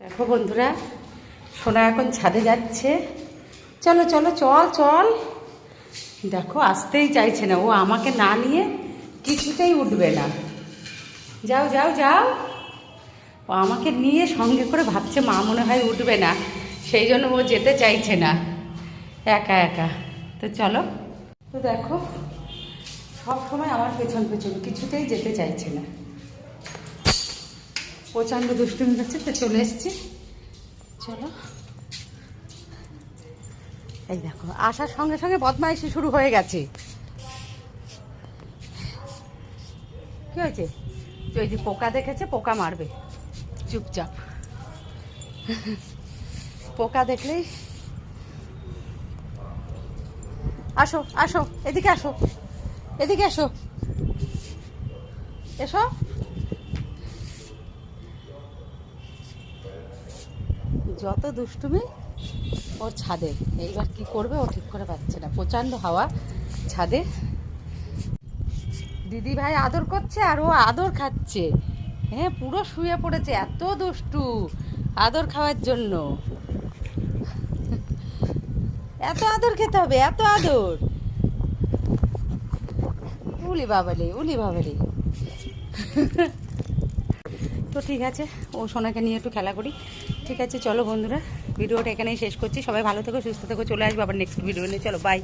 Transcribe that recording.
দেখো বন্ধুরা, সোনা এখন ছাদে যাচ্ছে। চলো চলো চল চল। দেখো আসতেই চাইছে না, ও আমাকে না নিয়ে কিছুতেই উঠবে না। যাও যাও যাও। ও আমাকে নিয়ে সঙ্গে করে ভাবছে মা মনে হয় উঠবে না, সেই জন্য ও যেতে চাইছে না একা একা। তো চলো। তো দেখো সব সময় আমার পেছন পেছন, কিছুতেই যেতে চাইছে না। প্রচণ্ড দুষ্টুমি হচ্ছে, তো চলে এসছি। চলো। এই দেখো আসার সঙ্গে সঙ্গে বদমাইশি শুরু হয়ে গেছে। কি হয়েছে? ওই যে পোকা দেখেছে, পোকা মারবে চুপচাপ। পোকা দেখলেই আসো আসো, এদিকে আসো, এদিকে আসো, এসো। যত দুষ্টুমি ওর ছাদে। এইবার কি করবে ও ঠিক করে পাচ্ছে না, প্রচণ্ড হাওয়া ছাদে। দিদি ভাই আদর করছে আর ও আদর খাচ্ছে। হ্যাঁ, পুরো শুয়ে পড়েছে, এত দুষ্টু আদর খাওয়ার জন্য। এত আদর খেতে হবে, এত আদর। উলি বাবালি, উলি বাবালি। তো ঠিক আছে, ও সোনাকে নিয়ে একটু খেলা করি। ঠিক আছে চলো বন্ধুরা, ভিডিওটা এখানেই শেষ করছি। সবাই ভালো থেকো, সুস্থ থেকো। চলে আসবো আবার নেক্সট ভিডিও নিয়ে। চলো বাই।